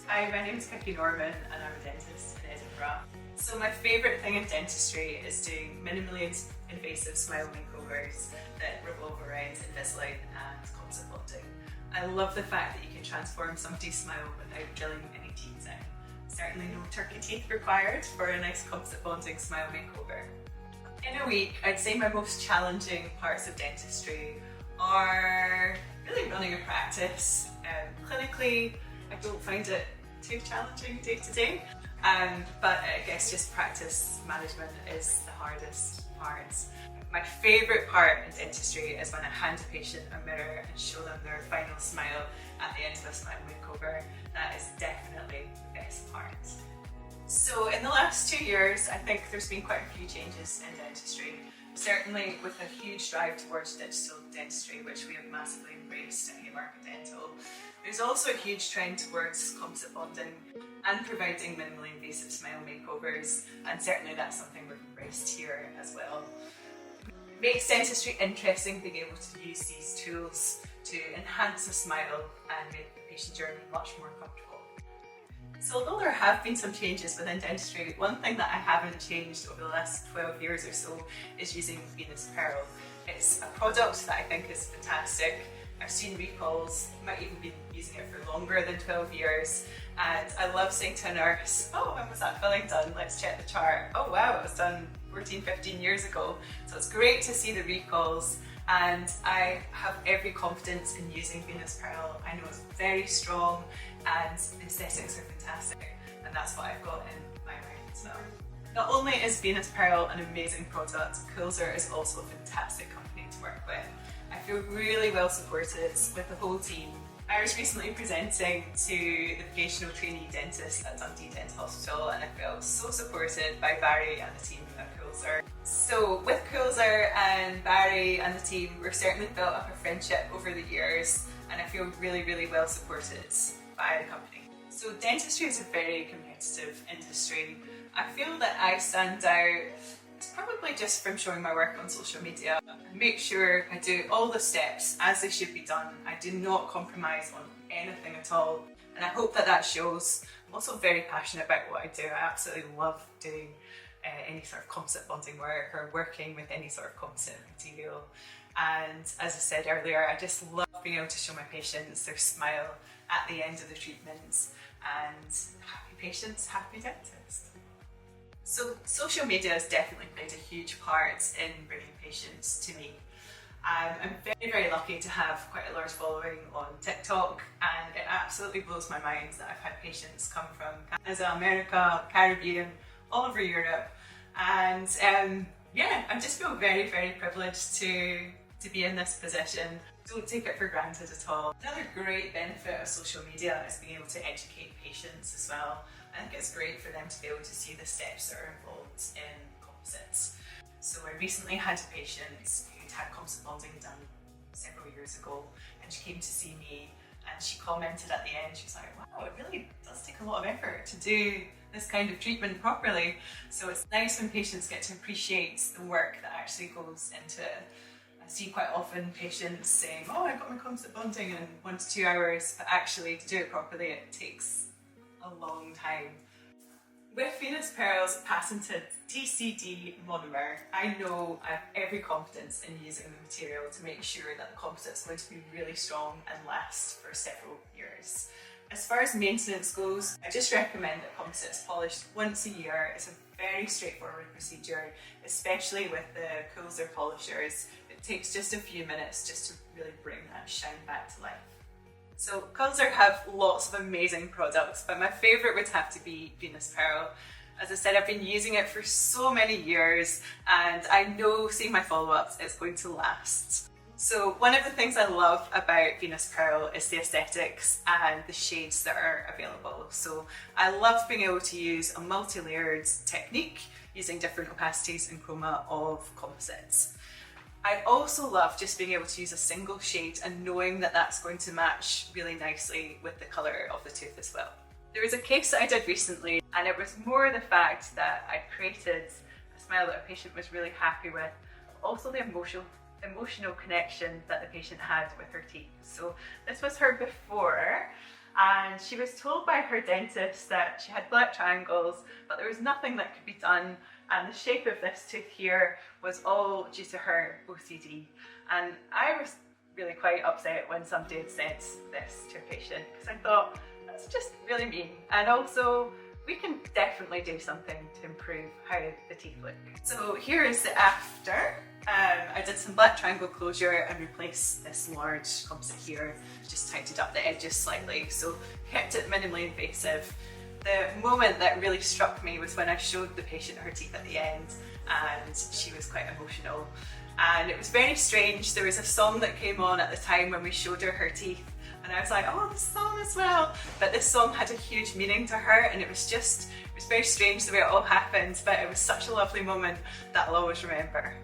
Hi, my name is Kiki Norman and I'm a dentist in Edinburgh. So my favourite thing in dentistry is doing minimally invasive smile makeovers that revolve around Invisalign and composite bonding. I love the fact that you can transform somebody's smile without drilling any teeth in. Certainly no turkey teeth required for a nice composite bonding smile makeover. In a week, I'd say my most challenging parts of dentistry are really running a practice. Clinically, I don't find it too challenging day to day, but I guess just practice management is the hardest part. My favourite part in dentistry is when I hand a patient a mirror and show them their final smile at the end of a smile makeover. That is definitely the best part. So in the last 2 years, I think there's been quite a few changes in dentistry. Certainly with a huge drive towards digital dentistry, which we have massively embraced at Haymarket Dental. There's also a huge trend towards composite bonding and providing minimally invasive smile makeovers, and certainly that's something we've embraced here as well. It makes dentistry interesting being able to use these tools to enhance a smile and make the patient journey much more comfortable. So although there have been some changes within dentistry, one thing that I haven't changed over the last 12 years or so is using Venus Pearl. It's a product that I think is fantastic. I've seen recalls, might even been using it for longer than 12 years, and I love saying to a nurse, oh, when was that filling done? Let's check the chart. Oh wow, it was done 14, 15 years ago. So it's great to see the recalls, and I have every confidence in using Venus Pearl. I know it's very strong and the aesthetics are fantastic, and that's what I've got in my mind as well. Not only is Venus Pearl an amazing product, Kulzer is also a fantastic company to work with. I feel really well supported with the whole team. I was recently presenting to the vocational trainee dentist at Dundee Dental Hospital, and I felt so supported by Barry and the team at Kulzer. So with Kulzer and Barry and the team, we've certainly built up a friendship over the years, and I feel really, really well supported by the company. So dentistry is a very competitive industry. I feel that I stand out probably just from showing my work on social media. I make sure I do all the steps as they should be done. I do not compromise on anything at all, and I hope that that shows. I'm also very passionate about what I do. I absolutely love doing any sort of composite bonding work or working with any sort of composite material. And as I said earlier, I just love being able to show my patients their smile at the end of the treatments, and happy patients, happy dentists. So social media has definitely played a huge part in bringing patients to me. I'm very, very lucky to have quite a large following on TikTok, and it absolutely blows my mind that I've had patients come from Canada, America, Caribbean, all over Europe, and yeah, I just feel very, very privileged to be in this position. Don't take it for granted at all. Another great benefit of social media is being able to educate patients as well. I think it's great for them to be able to see the steps that are involved in composites. So I recently had a patient who'd had composite bonding done several years ago, and she came to see me and she commented at the end, she was like, wow, it really does take a lot of effort to do this kind of treatment properly. So it's nice when patients get to appreciate the work that actually goes into it. I see quite often patients saying, oh, I got my composite bonding in 1 to 2 hours, but actually to do it properly it takes a long time. With Venus Pearl's patented TCD monomer, I know I have every confidence in using the material to make sure that the composite's going to be really strong and last for several years. As far as maintenance goes, I just recommend that composite's polished once a year. It's a very straightforward procedure, especially with the Kulzer polishers. It takes just a few minutes just to really bring that shine back to life. So Kulzer have lots of amazing products, but my favourite would have to be Venus Pearl. As I said, I've been using it for so many years, and I know, seeing my follow-ups, it's going to last. So one of the things I love about Venus Pearl is the aesthetics and the shades that are available. So I love being able to use a multi-layered technique using different opacities and chroma of composites. I also love just being able to use a single shade and knowing that that's going to match really nicely with the colour of the tooth as well. There was a case that I did recently, and it was more the fact that I created a smile that a patient was really happy with, also the emotional connection that the patient had with her teeth. So this was her before, and she was told by her dentist that she had black triangles, but there was nothing that could be done, and the shape of this tooth here was all due to her OCD. And I was really quite upset when somebody had said this to a patient, because I thought, that's just really mean. And also, we can definitely do something to improve how the teeth look. So here is the after. I did some black triangle closure and replaced this large composite here, just tightened up the edges slightly, so kept it minimally invasive. The moment that really struck me was when I showed the patient her teeth at the end, and she was quite emotional. And it was very strange. There was a song that came on at the time when we showed her teeth, and I was like, oh, this song as well. But this song had a huge meaning to her, and it was very strange the way it all happened, but it was such a lovely moment that I'll always remember.